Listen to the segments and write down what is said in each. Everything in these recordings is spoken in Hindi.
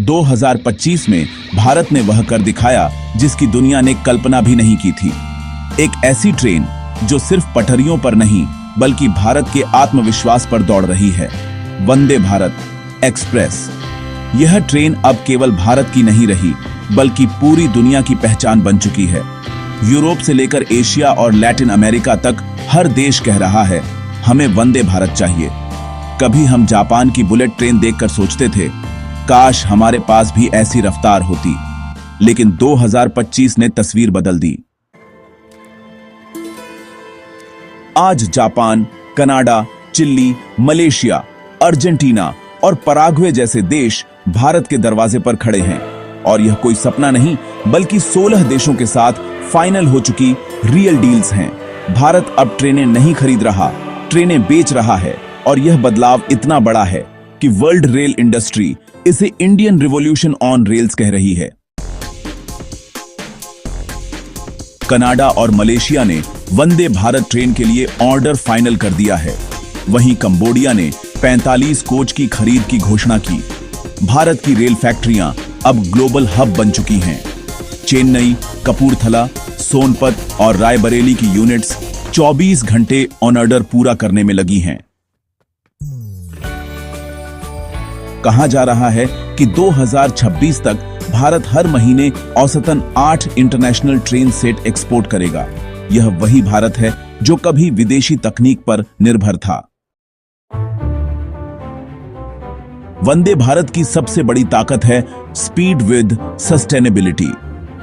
2025 में भारत ने वह कर दिखाया जिसकी दुनिया ने कल्पना भी नहीं की थी। एक ऐसी ट्रेन जो सिर्फ पटरियों पर नहीं बल्कि भारत के आत्मविश्वास पर दौड़ रही है, वंदे भारत एक्सप्रेस। यह ट्रेन अब केवल भारत की नहीं रही बल्कि पूरी दुनिया की पहचान बन चुकी है। यूरोप से लेकर एशिया और लैटिन अमेरिका तक हर देश कह रहा है, हमें वंदे भारत चाहिए। कभी हम जापान की बुलेट ट्रेन देखकर सोचते थे, काश हमारे पास भी ऐसी रफ्तार होती। लेकिन 2025 ने तस्वीर बदल दी। आज Japan, Canada, Chile, Malaysia, Argentina और पराग्वे जैसे देश भारत के दरवाजे पर खड़े हैं। और यह कोई सपना नहीं बल्कि 16 देशों के साथ फाइनल हो चुकी रियल डील्स हैं। भारत अब ट्रेनें नहीं खरीद रहा, ट्रेनें बेच रहा है। और यह बदलाव इतना बड़ा है कि वर्ल्ड रेल इंडस्ट्री इसे इंडियन रिवॉल्यूशन ऑन रेल्स कह रही है। कनाडा और मलेशिया ने वंदे भारत ट्रेन के लिए ऑर्डर फाइनल कर दिया है। वहीं कंबोडिया ने 45 कोच की खरीद की घोषणा की। भारत की रेल फैक्ट्रियां अब ग्लोबल हब बन चुकी हैं। चेन्नई, कपूरथला, सोनपत और रायबरेली की यूनिट्स 24 घंटे ऑन ऑर्डर पूरा करने में लगी हैं। कहा जा रहा है कि 2026 तक भारत हर महीने औसतन 8 इंटरनेशनल ट्रेन सेट एक्सपोर्ट करेगा। यह वही भारत है जो कभी विदेशी तकनीक पर निर्भर था। वंदे भारत की सबसे बड़ी ताकत है स्पीड विद सस्टेनेबिलिटी।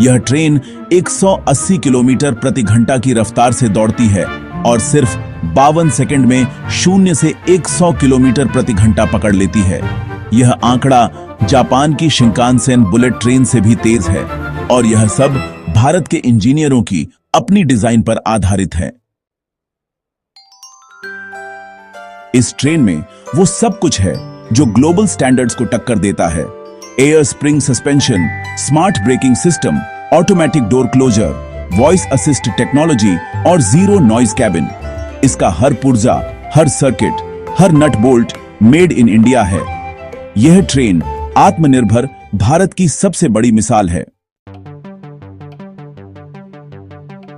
यह ट्रेन 180 किलोमीटर प्रति घंटा की रफ्तार से दौड़ती है और सिर्फ 52 सेकंड में 0 से 100 किलोमीटर प्रति घंटा पकड़ लेती है। यह आंकड़ा जापान की शिंकानसेन बुलेट ट्रेन से भी तेज है। और यह सब भारत के इंजीनियरों की अपनी डिजाइन पर आधारित है। इस ट्रेन में वो सब कुछ है जो ग्लोबल स्टैंडर्ड्स को टक्कर देता है। Air spring suspension, smart braking system, automatic door closer, voice assist technology और जीरो नॉइज कैबिन। इसका हर पुर्जा, हर सर्किट, हर nut bolt made in India है। यह ट्रेन आत्मनिर्भर भारत की सबसे बड़ी मिसाल है।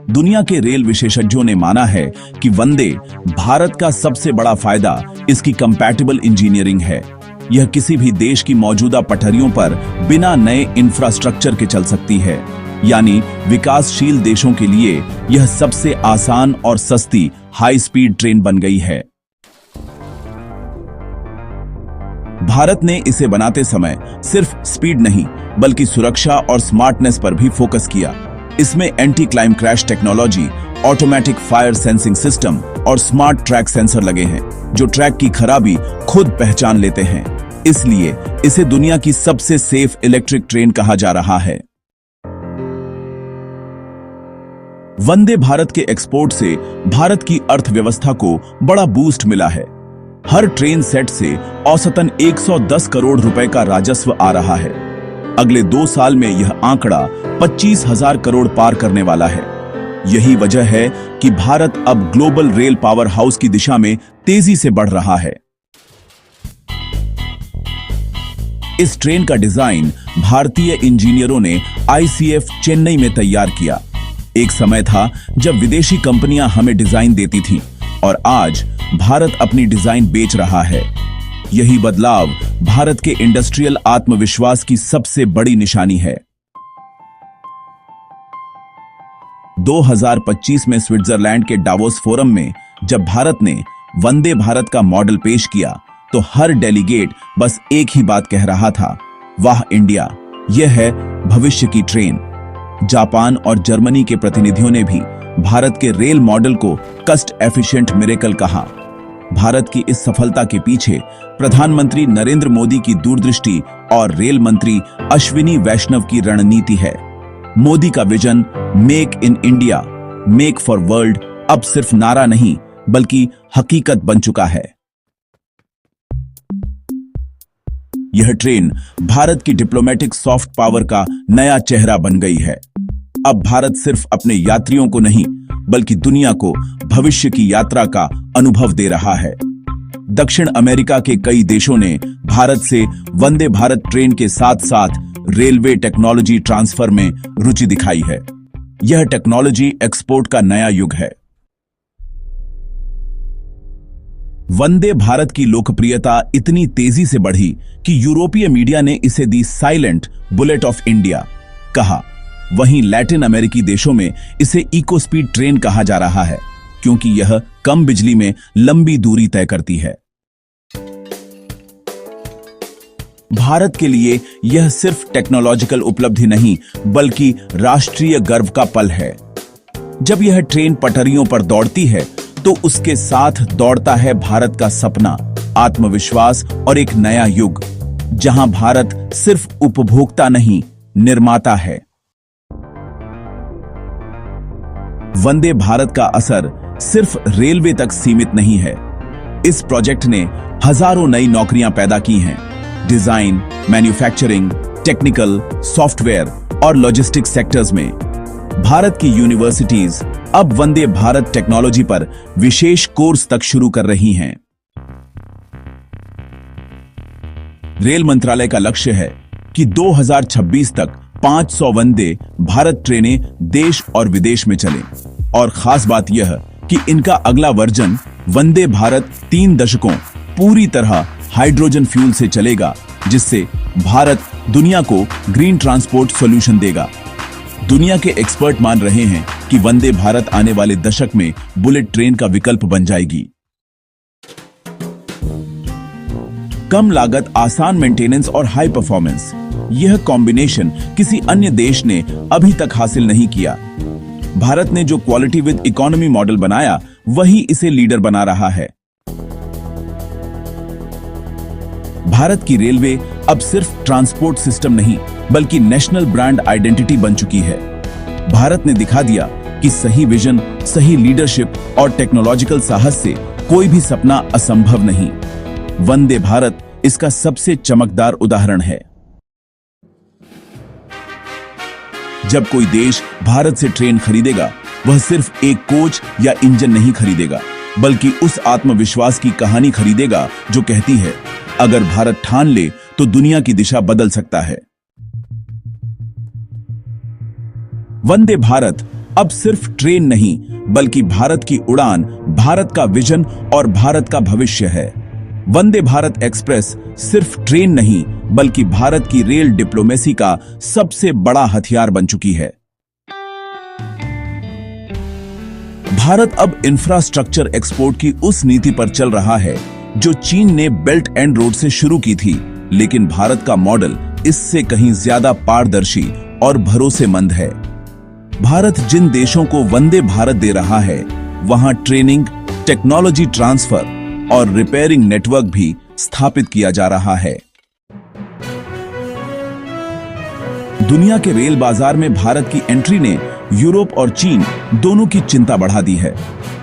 दुनिया के रेल विशेषज्ञों ने माना है कि वंदे भारत का सबसे बड़ा फायदा इसकी कंपैटिबल इंजीनियरिंग है। यह किसी भी देश की मौजूदा पटरियों पर बिना नए इंफ्रास्ट्रक्चर के चल सकती है। यानी विकासशील देशों के लिए यह सबसे आसान और सस्ती हाई स्पीड ट्रेन बन गई है। भारत ने इसे बनाते समय सिर्फ स्पीड नहीं बल्कि सुरक्षा और स्मार्टनेस पर भी फोकस किया। इसमें anti climb crash technology, automatic fire sensing system और स्मार्ट ट्रैक सेंसर लगे हैं जो ट्रैक की खराबी खुद पहचान लेते हैं। इसलिए इसे दुनिया की सबसे सेफ इलेक्ट्रिक ट्रेन कहा जा रहा है। वंदे भारत के एक्सपोर्ट से भारत की अर्थव्यवस्था को बड़ा बूस्ट मिला है। हर ट्रेन सेट से औसतन 110 करोड़ रुपए का राजस्व आ रहा है। अगले 2 साल में यह आंकड़ा 25,000 करोड़ पार करने वाला है। यही वजह है कि भारत अब ग्लोबल रेल पावर हाउस की दिशा में तेजी से बढ़ रहा है। इस ट्रेन का डिजाइन भारतीय इंजीनियरों ने आईसीएफ चेन्नई में तैयार किया। एक समय था जब विदेशी कंपनियां हमें डिजाइन देती थीं और आज भारत अपनी डिजाइन बेच रहा है। यही बदलाव भारत के इंडस्ट्रियल आत्मविश्वास की सबसे बड़ी निशानी है। 2025 में स्विट्जरलैंड के डावोस फोरम में जब भारत ने वंदे भारत का मॉडल पेश किया तो हर डेलीगेट बस एक ही बात कह रहा था, वाह इंडिया, यह है भविष्य की ट्रेन। जापान और जर्मनी के प्रतिनिधियों ने भी भारत के रेल मॉडल को कस्ट एफिशिएंट मिरेकल कहा। भारत की इस सफलता के पीछे प्रधानमंत्री नरेंद्र मोदी की दूरदृष्टि और रेल मंत्री अश्विनी वैष्णव की रणनीति है। मोदी का vision make in India, make for world अब सिर्फ नारा नहीं बल्कि हकीकत बन चुका है। यह ट्रेन भारत की डिप्लोमेटिक सॉफ्ट पावर का नया चेहरा बन गई है। अब भारत सिर्फ अपने यात्रियों को नहीं बल्कि दुनिया को भविष्य की यात्रा का अनुभव दे रहा है। दक्षिण अमेरिका के कई देशों ने भारत से वंदे भारत ट्रेन के साथ साथ रेलवे टेक्नोलॉजी ट्रांसफर में रुचि दिखाई है। यह टेक्नोलॉजी एक्सपोर्ट का नया युग है। वंदे भारत की लोकप्रियता इतनी तेजी से बढ़ी कि यूरोपीय मीडिया ने इसे दी साइलेंट बुलेट ऑफ इंडिया कहा। वहीं लैटिन अमेरिकी देशों में इसे इको स्पीड ट्रेन कहा जा रहा है, क्योंकि यह कम बिजली में लंबी दूरी तय करती है। भारत के लिए यह सिर्फ टेक्नोलॉजिकल उपलब्धि नहीं, बल्कि राष्ट्रीय गर्व का पल है। जब यह ट्रेन पटरियों पर दौड़ती है तो उसके साथ दौड़ता है भारत का सपना, आत्मविश्वास और एक नया युग, जहां भारत सिर्फ उपभोक्ता नहीं, निर्माता है। वंदे भारत का असर सिर्फ रेलवे तक सीमित नहीं है। इस प्रोजेक्ट ने हजारों नई नौकरियां पैदा की हैं। डिजाइन, मैन्युफैक्चरिंग, टेक्निकल, सॉफ्टवेयर और लॉजिस्टिक्स सेक्टर्स में भारत की यूनिवर्सिटीज अब वंदे भारत टेक्नोलॉजी पर विशेष कोर्स तक शुरू कर रही हैं। रेल मंत्रालय का लक्ष्य है कि 2026 तक 500 वंदे भारत ट्रेनें देश और विदेश में चलें, और खास बात यह कि इनका अगला वर्जन वंदे भारत 3 दशकों पूरी तरह हाइड्रोजन फ्यूल से चलेगा, जिससे भारत दुनिया को ग्रीन ट्रांसपोर्ट सॉल्यूशन देगा। दुनिया के एक्सपर्ट मान रहे हैं कि वंदे भारत आने वाले दशक में बुलेट ट्रेन का विकल्प बन जाएगी। कम लागत, आसान मेंटेनेंस और हाई परफॉर्मेंस, यह कॉम्बिनेशन किसी अन्य देश ने अभी तक हासिल नहीं किया। भारत ने जो क्वालिटी विद इकोनॉमी मॉडल बनाया, वही इसे लीडर बना रहा है। भारत की रेलवे अब सिर्फ ट्रांसपोर्ट सिस्टम नहीं, बल्कि नेशनल ब्रांड आइडेंटिटी बन चुकी है। भारत ने दिखा दिया कि सही विजन, सही लीडरशिप और टेक्नोलॉजिकल साहस से कोई भी सपना असंभव नहीं। वंदे भारत इसका सबसे चमकदार उदाहरण है। जब कोई देश भारत से ट्रेन खरीदेगा, वह सिर्फ एक कोच या इंजन नहीं खरीदेगा, बल्कि उस आत्मविश्वास की कहानी खरीदेगा जो कहती है, अगर भारत ठान ले तो दुनिया की दिशा बदल सकता है। वंदे भारत अब सिर्फ ट्रेन नहीं, बल्कि भारत की उड़ान, भारत का विजन और भारत का भविष्य है। वंदे भारत एक्सप्रेस सिर्फ ट्रेन नहीं, बल्कि भारत की रेल डिप्लोमेसी का सबसे बड़ा हथियार बन चुकी है। भारत अब इंफ्रास्ट्रक्चर एक्सपोर्ट की उस नीति पर चल रहा है जो चीन ने बेल्ट एंड रोड से शुरू की थी, लेकिन भारत का मॉडल इससे कहीं ज्यादा पारदर्शी और भरोसेमंद है। भारत जिन देशों को वंदे भारत दे रहा है, वहां ट्रेनिंग, टेक्नोलॉजी ट्रांसफर और रिपेयरिंग नेटवर्क भी स्थापित किया जा रहा है। दुनिया के रेल बाजार में भारत की एंट्री ने यूरोप और चीन दोनों की चिंता बढ़ा दी है।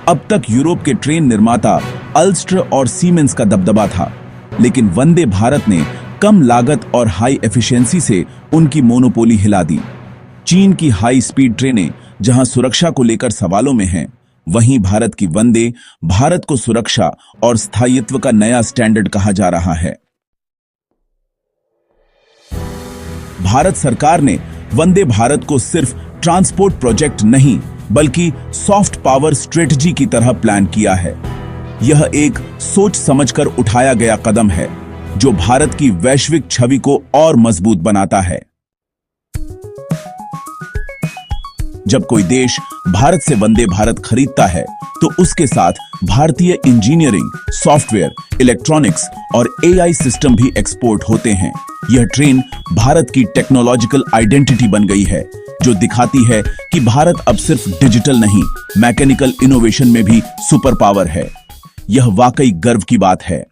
अब तक यूरोप के ट्रेन निर्माता अल्स्टर और सीमेंस का दबदबा था, लेकिन वंदे भारत ने कम लागत और हाई एफिशिएंसी से उनकी मोनोपोली हिला दी। चीन की हाई स्पीड ट्रेनें जहां सुरक्षा को लेकर सवालों में हैं, वहीं भारत की वंदे भारत को सुरक्षा और स्थायित्व का नया स्टैंडर्ड कहा जा रहा है। भारत सरकार ने वंदे भारत को सिर्फ ट्रांसपोर्ट प्रोजेक्ट नहीं, बल्कि सॉफ्ट पावर स्ट्रेटजी की तरह प्लान किया है। यह एक सोच समझकर उठाया गया कदम है, जो भारत की वैश्विक छवि को और मजबूत बनाता है। जब कोई देश भारत से वंदे भारत खरीदता है, तो उसके साथ भारतीय इंजीनियरिंग, सॉफ्टवेयर, इलेक्ट्रॉनिक्स और एआई सिस्टम भी एक्सपोर्ट होते हैं। यह ट्रेन भारत की टेक्नोलॉजिकल आइडेंटिटी बन गई है, जो दिखाती है कि भारत अब सिर्फ डिजिटल नहीं, मैकेनिकल इनोवेशन में भी सुपर पावर है। यह वाकई गर्व की बात है।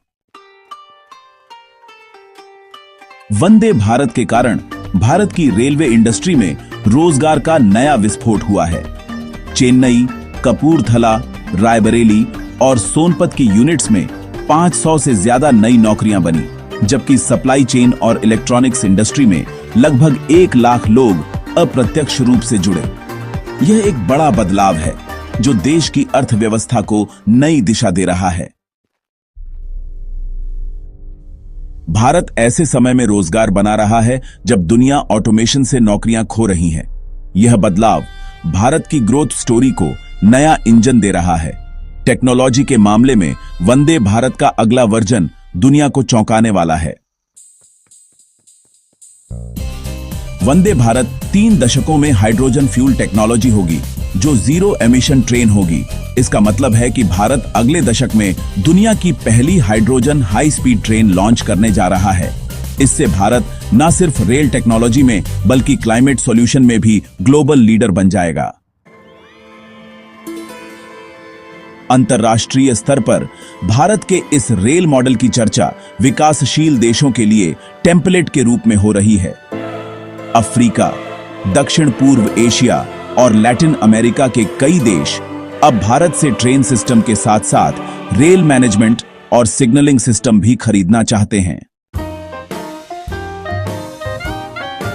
वंदे भारत के कारण भारत की रेलवे इंडस्ट्री में रोजगार का नया विस्फोट हुआ है। चेन्नई, कपूरथला, रायबरेली और सोनपत की यूनिट्स में 500 से ज्यादा नई नौकरियां बनी, जबकि सप्लाई चेन और इलेक्ट्रॉनिक्स इंडस्ट्री में लगभग 1 लाख लोग अप्रत्यक्ष रूप से जुड़े। यह एक बड़ा बदलाव है जो देश की अर्थव्यवस्था को नई दिशा दे रहा है। भारत ऐसे समय में रोजगार बना रहा है जब दुनिया ऑटोमेशन से नौकरियां खो रही है। यह बदलाव भारत की ग्रोथ स्टोरी को नया इंजन दे रहा है। टेक्नोलॉजी के मामले में वंदे भारत का अगला वर्जन दुनिया को चौंकाने वाला है। वंदे भारत 3 दशकों में हाइड्रोजन फ्यूल टेक्नोलॉजी होगी जो जीरो एमिशन ट्रेन होगी। इसका मतलब है कि भारत अगले दशक में दुनिया की पहली hydrogen high speed train launch करने जा रहा है। इससे भारत न सिर्फ रेल टेक्नोलॉजी में बल्कि क्लाइमेट सॉल्यूशन में भी ग्लोबल लीडर बन जाएगा। अंतर्राष्ट्रीय स्तर पर भारत के इस रेल मॉडल की चर्चा विकासशील देशों के लिए टेम्पलेट के रूप में हो रही है। अफ्रीका, दक्षिण पूर्व एशिया और लैटिन अमेरिका के कई देश अब भारत से ट्रेन सिस्टम के साथ साथ रेल मैनेजमेंट और सिग्नलिंग सिस्टम भी खरीदना चाहते हैं।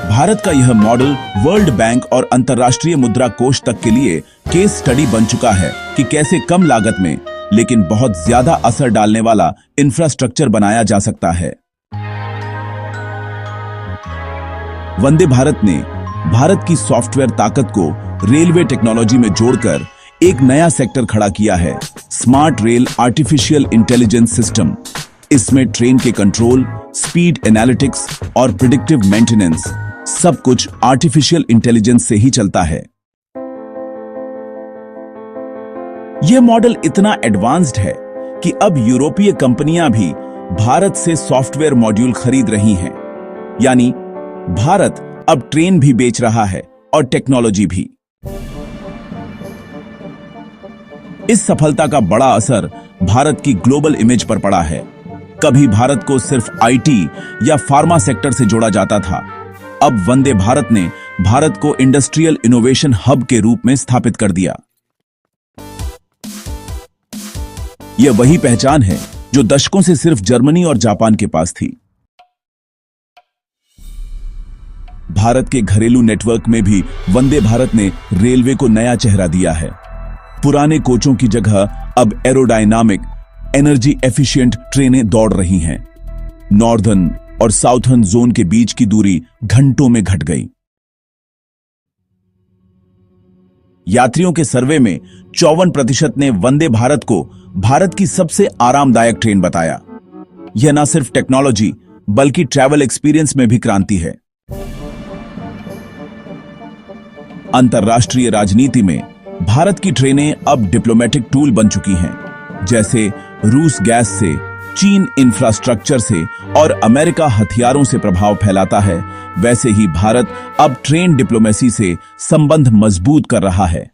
भारत का यह मॉडल वर्ल्ड बैंक और अंतर्राष्ट्रीय मुद्रा कोष तक के लिए केस स्टडी बन चुका है कि कैसे कम लागत में लेकिन बहुत ज्यादा असर डालने वाला इंफ्रास्ट्रक्चर बनाया जा सकता है। वंदे भारत ने भारत की सॉफ्टवेयर ताकत को रेलवे टेक्नोलॉजी में जोड़कर एक नया सेक्टर खड़ा किया है, smart rail artificial intelligence system. इसमें ट्रेन के कंट्रोल, स्पीड एनालिटिक्स और प्रिडिक्टिव मेंटेनेंस सब कुछ आर्टिफिशियल इंटेलिजेंस से ही चलता है। यह मॉडल इतना एडवांस्ड है कि अब यूरोपीय कंपनियां भी भारत से सॉफ्टवेयर मॉड्यूल खरीद रही हैं। यानी भारत अब ट्रेन भी बेच रहा है और टेक्नोलॉजी भी। इस सफलता का बड़ा असर भारत की ग्लोबल इमेज पर पड़ा है। कभी भारत को सिर्फ आईटी या फार्मा सेक्टर से जोड़ा जाता था। अब वंदे भारत ने भारत को इंडस्ट्रियल इनोवेशन हब के रूप में स्थापित कर दिया। यह वही पहचान है जो दशकों से सिर्फ जर्मनी और जापान के पास थी। भारत के घरेलू नेटवर्क में भी वंदे भारत ने रेलवे को नया चेहरा दिया है। पुराने कोचों की जगह अब एरोडायनामिक, एनर्जी एफिशिएंट ट्रेनें दौड़ रही हैं। नॉर्दर्न और साउथर्न जोन के बीच की दूरी घंटों में घट गई। यात्रियों के सर्वे में 54% ने वंदे भारत को भारत की सबसे आरामदायक ट्रेन बताया। यह न सिर्फ टेक्नोलॉजी बल्कि ट्रैवल एक्सपीरियंस में भी क्रांति है। अंतर्राष्ट्रीय राजनीति में भारत की ट्रेनें अब डिप्लोमेटिक टूल बन चुकी हैं। जैसे रूस गैस से, चीन इंफ्रास्ट्रक्चर से और अमेरिका हथियारों से प्रभाव फैलाता है, वैसे ही भारत अब ट्रेन डिप्लोमेसी से संबंध मजबूत कर रहा है।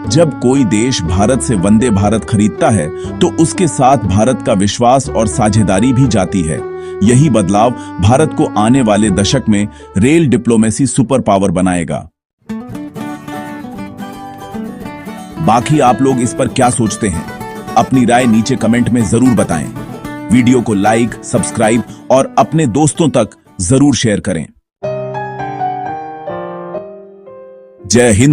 जब कोई देश भारत से वंदे भारत खरीदता है तो उसके साथ भारत का विश्वास और साझेदारी भी जाती है। यही बदलाव भारत को आने वाले दशक में रेल डिप्लोमेसी सुपर पावर बनाएगा। बाकी आप लोग इस पर क्या सोचते हैं? अपनी राय नीचे कमेंट में जरूर बताएं। वीडियो को लाइक, सब्सक्राइब और अपने दोस्तों तक जरूर शेयर करें। जय हिंद।